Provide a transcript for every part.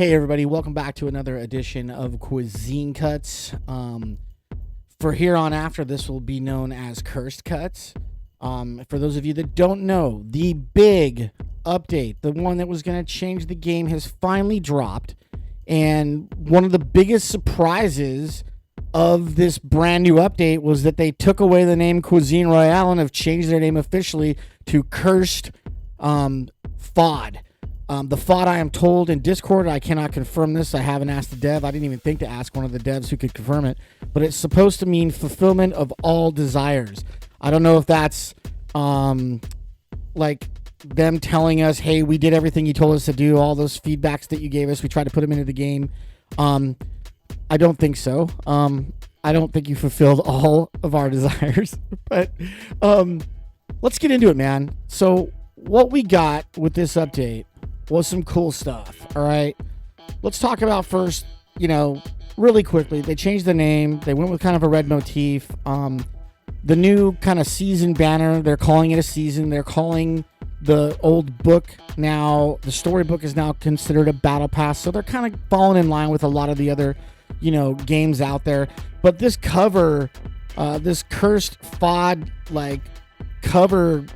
Hey everybody, welcome back to another edition of Cuisine Cuts. For here on after, this will be known as Cursed Cuts. For those of you that don't know, the big update, the one that was going to change the game, has finally dropped. And one of the biggest surprises of this brand new update was that they took away the name Cuisine Royale and have changed their name officially to Cursed FOD. The FOD, I am told in Discord, I cannot confirm this. I haven't asked the dev. I didn't even think to ask one of the devs who could confirm it. But it's supposed to mean fulfillment of all desires. I don't know if that's like them telling us, hey, we did everything you told us to do. All those feedbacks that you gave us, we tried to put them into the game. I don't think so. I don't think you fulfilled all of our desires. But let's get into it, man. So what we got with this update was some cool stuff. All right, let's talk about first, really quickly, they changed the name. They went with kind of a red motif. The new kind of season banner, they're calling it a season. They're calling the old book now, the storybook is now considered a battle pass. So they're kind of falling in line with a lot of the other, games out there. But this cover, this Cursed FOD like cover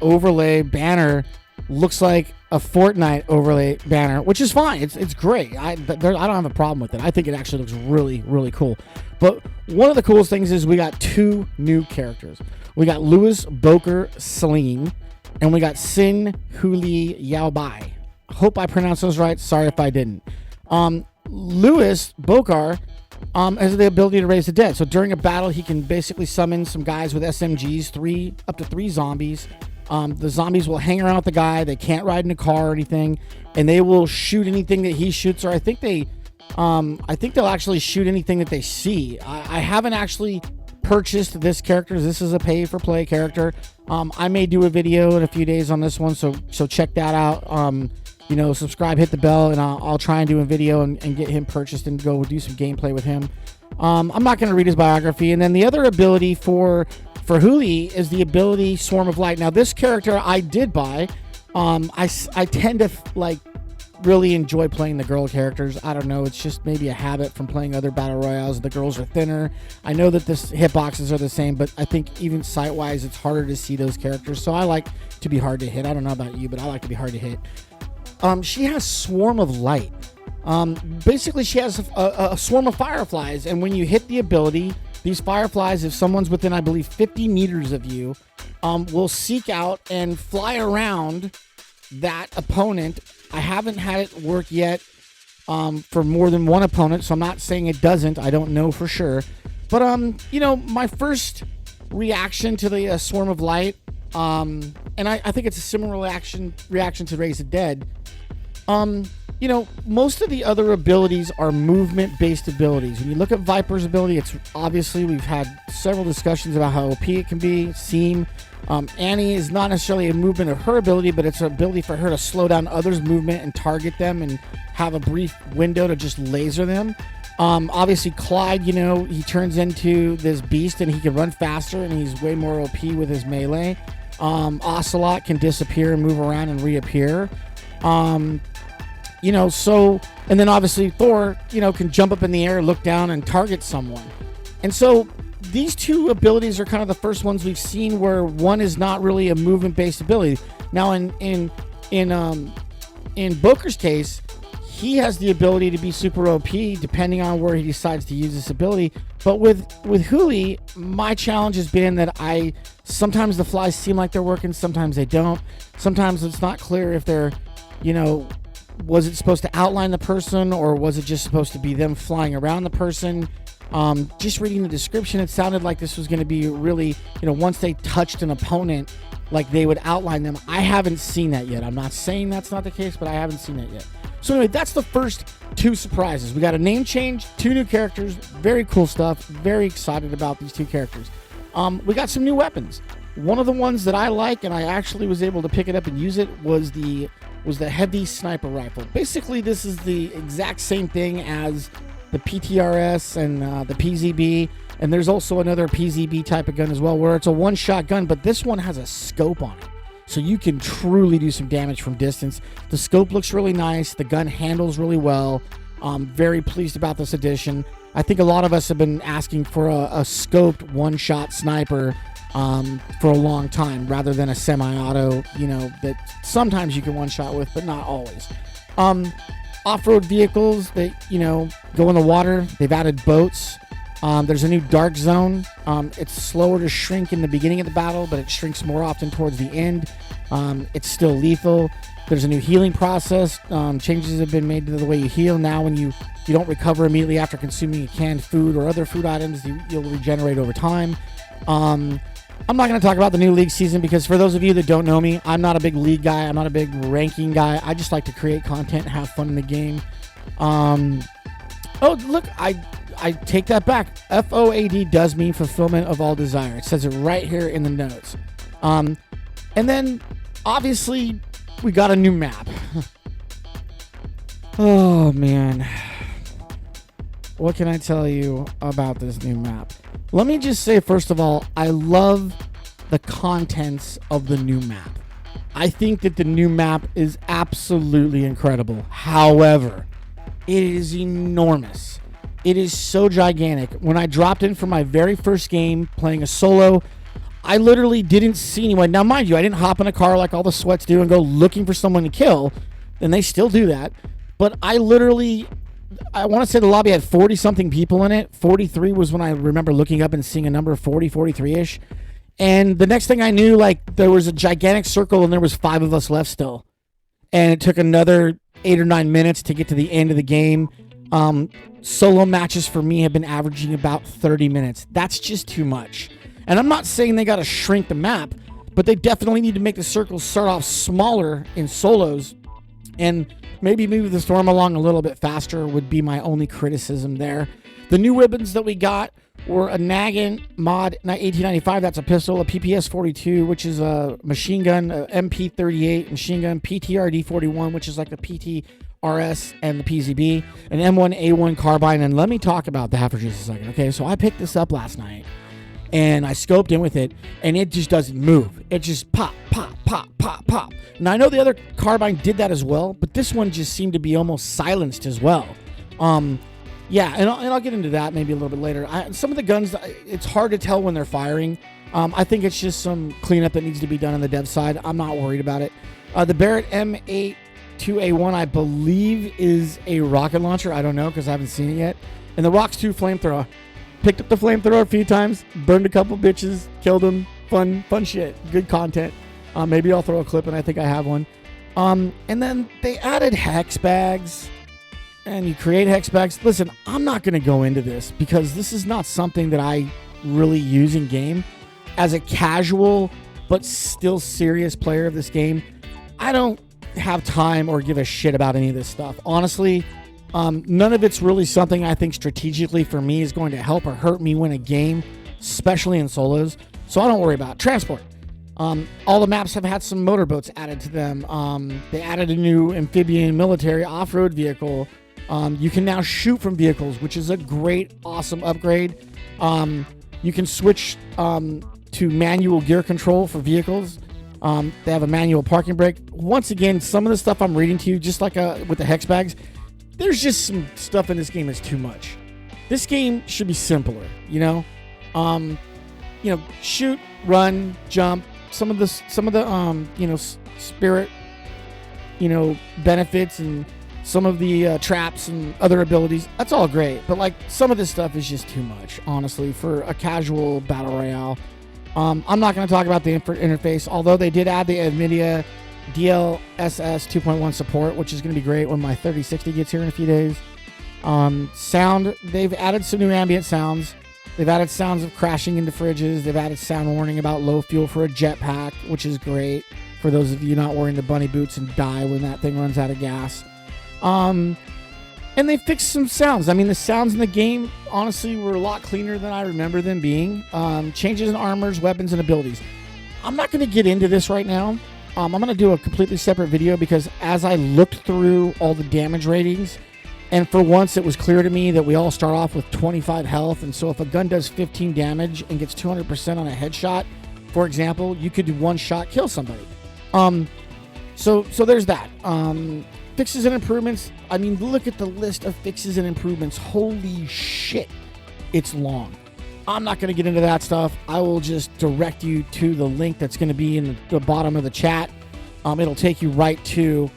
overlay banner looks like a Fortnite overlay banner, which is fine. It's great. I don't have a problem with it. I think it actually looks really, really cool. But one of the coolest things is we got two new characters. We got Louis Boker Celine, and we got Sin Huli Yaobai. Hope I pronounced those right. Sorry if I didn't. Louis Boker has the ability to raise the dead. So during a battle, he can basically summon some guys with SMGs, up to three zombies. The zombies will hang around with the guy. They can't ride in a car or anything, and they will shoot anything that he shoots. Or I think they'll actually shoot anything that they see. I haven't actually purchased this character. This is a pay-for-play character. I may do a video in a few days on this one, so check that out. Subscribe, hit the bell, and I'll try and do a video and get him purchased and go do some gameplay with him. I'm not going to read his biography. And then the other ability for Huli is the ability Swarm of Light. Now, this character I did buy. I tend to really enjoy playing the girl characters. I don't know. It's just maybe a habit from playing other battle royales. The girls are thinner. I know that the hitboxes are the same, but I think even sight-wise, it's harder to see those characters. So I like to be hard to hit. I don't know about you, but I like to be hard to hit. She has Swarm of Light. Basically, she has a swarm of fireflies, and when you hit the ability, these fireflies, if someone's within, I believe, 50 meters of you, will seek out and fly around that opponent. I haven't had it work yet for more than one opponent, so I'm not saying it doesn't. I don't know for sure. But, my first reaction to the Swarm of Light, and I think it's a similar reaction to Raise the Dead. Most of the other abilities are movement-based abilities. When you look at Viper's ability, it's obviously, we've had several discussions about how OP it can be. Seam. Annie is not necessarily a movement of her ability, but it's an ability for her to slow down others' movement and target them and have a brief window to just laser them. Obviously, Clyde, he turns into this beast and he can run faster and he's way more OP with his melee. Ocelot can disappear and move around and reappear. And then obviously Thor, can jump up in the air, look down, and target someone. And so these two abilities are kind of the first ones we've seen where one is not really a movement-based ability. Now, in Boker's case, he has the ability to be super OP depending on where he decides to use this ability. But with Huli, my challenge has been that sometimes the flies seem like they're working, sometimes they don't. Sometimes it's not clear if they're, was it supposed to outline the person or was it just supposed to be them flying around the person? Just reading the description, it sounded like this was going to be really, once they touched an opponent, like they would outline them. I haven't seen that yet. I'm not saying that's not the case, but I haven't seen that yet. So anyway, that's the first two surprises. We got a name change, two new characters, very cool stuff. Very excited about these two characters. We got some new weapons. One of the ones that I like, and I actually was able to pick it up and use it, was the heavy sniper rifle. Basically, this is the exact same thing as the PTRS and the PZB, and there's also another PZB type of gun as well, where it's a one-shot gun, but this one has a scope on it. so you can truly do some damage from distance. The scope looks really nice. The gun handles really well. Very pleased about this addition. I think a lot of us have been asking for a scoped one-shot sniper for a long time, rather than a semi-auto, that sometimes you can one-shot with, but not always. Off-road vehicles that, go in the water. They've added boats. There's a new dark zone. It's slower to shrink in the beginning of the battle, but it shrinks more often towards the end. It's still lethal. There's a new healing process. Changes have been made to the way you heal. Now when you don't recover immediately after consuming a canned food or other food items, you'll regenerate over time. I'm not going to talk about the new league season because for those of you that don't know me, I'm not a big league guy. I'm not a big ranking guy. I just like to create content and have fun in the game. Oh, look, I take that back. FOAD does mean fulfillment of all desire. It says it right here in the notes. And then, obviously, we got a new map. Oh, man. What can I tell you about this new map? Let me just say, first of all, I love the contents of the new map. I think that the new map is absolutely incredible. However, it is enormous. It is so gigantic. When I dropped in for my very first game playing a solo, I literally didn't see anyone. Now, mind you, I didn't hop in a car like all the sweats do and go looking for someone to kill, and they still do that. But I want to say the lobby had 40-something people in it. 43 was when I remember looking up and seeing a number 40, 43-ish. And the next thing I knew, there was a gigantic circle and there was 5 of us left still. And it took another 8 or 9 minutes to get to the end of the game. Solo matches for me have been averaging about 30 minutes. That's just too much. And I'm not saying they got to shrink the map, but they definitely need to make the circles start off smaller in solos and maybe move the storm along a little bit faster would be my only criticism there. The new weapons that we got were a Nagin mod 1895, that's a pistol, a PPS 42, which is a machine gun, a MP 38 machine gun, PTRD 41, which is like the PTRS and the PZB, an M1A1 carbine. And let me talk about that for just a second. Okay, so I picked this up last night and I scoped in with it, and it just doesn't move. It just pop, pop, pop, pop, pop. Now, I know the other carbine did that as well, but this one just seemed to be almost silenced as well. Yeah, and I'll get into that maybe a little bit later. Some of the guns, it's hard to tell when they're firing. I think it's just some cleanup that needs to be done on the dev side. I'm not worried about it. The Barrett M82A1, I believe, is a rocket launcher. I don't know because I haven't seen it yet. And the Rox 2 flamethrower. Picked up the flamethrower a few times, burned a couple bitches, killed them. Fun shit. Good content. Maybe I'll throw a clip, and I think I have one. And then they added hex bags, and you create hex bags. Listen, I'm not going to go into this because this is not something that I really use in game. As a casual but still serious player of this game, I don't have time or give a shit about any of this stuff. Honestly, none of it's really something I think strategically for me is going to help or hurt me win a game, especially in solos. So I don't worry about it. Transport. All the maps have had some motorboats added to them. They added a new amphibian military off-road vehicle. You can now shoot from vehicles, which is a great, awesome upgrade. You can switch to manual gear control for vehicles. They have a manual parking brake. Once again, some of the stuff I'm reading to you, just like with the hex bags, there's just some stuff in this game that's too much. This game should be simpler, shoot, run, jump. Some of the spirit, benefits and some of the traps and other abilities. That's all great, but some of this stuff is just too much, honestly, for a casual battle royale. I'm not going to talk about the interface, although they did add the NVIDIA DLSS 2.1 support, which is going to be great when my 3060 gets here in a few days. Sound, they've added some new ambient sounds. They've added sounds of crashing into fridges. They've added sound warning about low fuel for a jetpack, which is great for those of you not wearing the bunny boots and die when that thing runs out of gas. And they fixed some sounds. I mean, the sounds in the game, honestly, were a lot cleaner than I remember them being. Changes in armors, weapons, and abilities. I'm not going to get into this right now. I'm going to do a completely separate video because as I looked through all the damage ratings, and for once it was clear to me that we all start off with 25 health, and so if a gun does 15 damage and gets 200% on a headshot, for example, you could do one shot kill somebody. So there's that. Fixes and improvements. I mean, look at the list of fixes and improvements. Holy shit, it's long. I'm not going to get into that stuff. I will just direct you to the link that's going to be in the bottom of the chat. It'll take you right to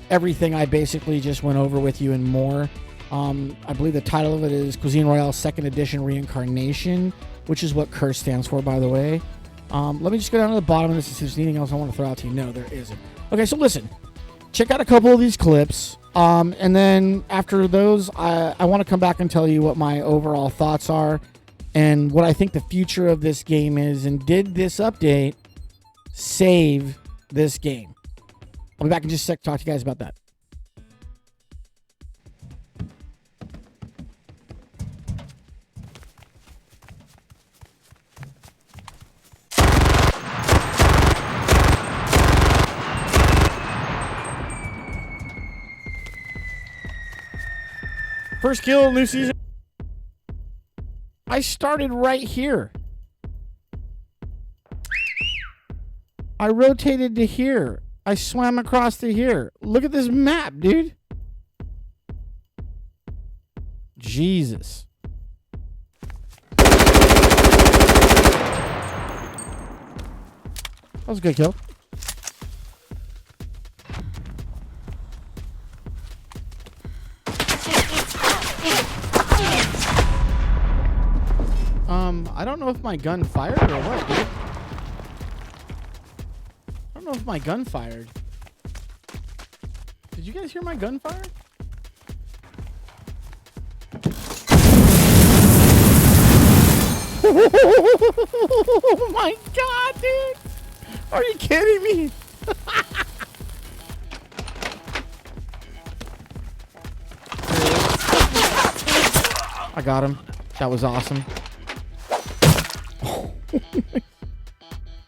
everything I basically just went over with you and more. I believe the title of it is Cuisine Royale 2nd Edition Reincarnation, which is what CRSED stands for, by the way. Let me just go down to the bottom of this and see if there's anything else I want to throw out to you. No, there isn't. Okay, so listen. Check out a couple of these clips. And then after those, I want to come back and tell you what my overall thoughts are and what I think the future of this game is. And did this update save this game? I'll be back in just a sec to talk to you guys about that. First kill, new season. I started right here. I rotated to here. I swam across to here. Look at this map, dude. Jesus. That was a good kill. I don't know if my gun fired or what, dude. I don't know if my gun fired. Did you guys hear my gun fire? Oh my god, dude! Are you kidding me? I got him. That was awesome.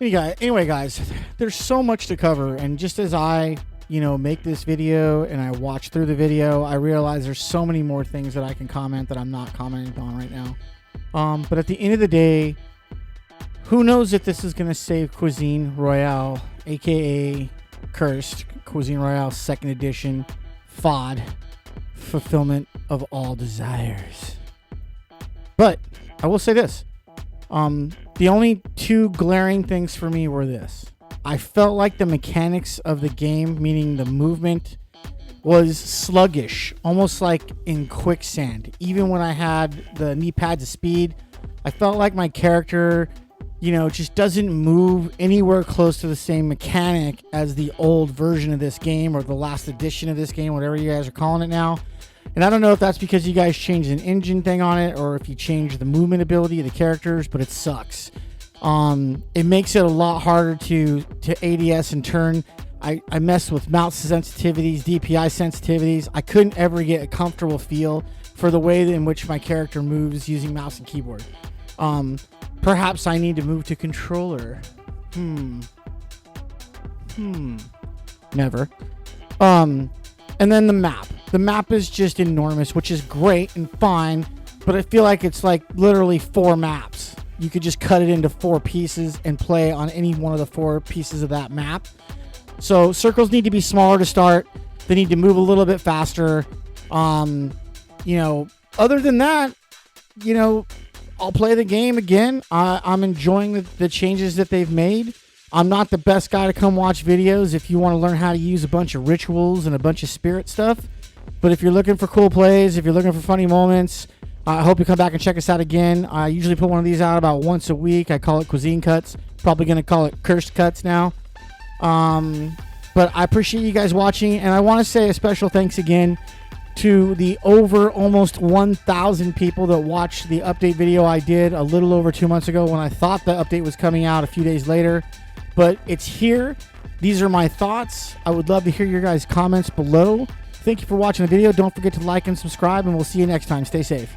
Anyway, guys, there's so much to cover, and just as I, make this video and I watch through the video, I realize there's so many more things that I can comment that I'm not commenting on right now. But at the end of the day, who knows if this is going to save Cuisine Royale, aka Cursed Cuisine Royale 2nd Edition FOD, Fulfillment of All Desires. But I will say this. The only two glaring things for me were this. I felt like the mechanics of the game, meaning the movement, was sluggish, almost like in quicksand. Even when I had the knee pads of speed, I felt like my character, just doesn't move anywhere close to the same mechanic as the old version of this game or the last edition of this game, whatever you guys are calling it now. And I don't know if that's because you guys changed an engine thing on it or if you changed the movement ability of the characters, but it sucks. It makes it a lot harder to ADS and turn. I messed with mouse sensitivities, DPI sensitivities. I couldn't ever get a comfortable feel for the way in which my character moves using mouse and keyboard. Perhaps I need to move to controller. Never. And then the map. The map is just enormous, which is great and fine, but I feel like it's like literally 4 maps. You could just cut it into 4 pieces and play on any one of the 4 pieces of that map. So circles need to be smaller to start. They need to move a little bit faster. Other than that, I'll play the game again. I'm enjoying the changes that they've made. I'm not the best guy to come watch videos if you want to learn how to use a bunch of rituals and a bunch of spirit stuff. But if you're looking for cool plays, if you're looking for funny moments, I hope you come back and check us out again. I usually put one of these out about once a week. I call it Cuisine Cuts. Probably going to call it Cursed Cuts now. But I appreciate you guys watching. And I want to say a special thanks again to the over almost 1,000 people that watched the update video I did a little over 2 months ago when I thought the update was coming out a few days later. But it's here. These are my thoughts. I would love to hear your guys' comments below. Thank you for watching the video. Don't forget to like and subscribe, and we'll see you next time. Stay safe.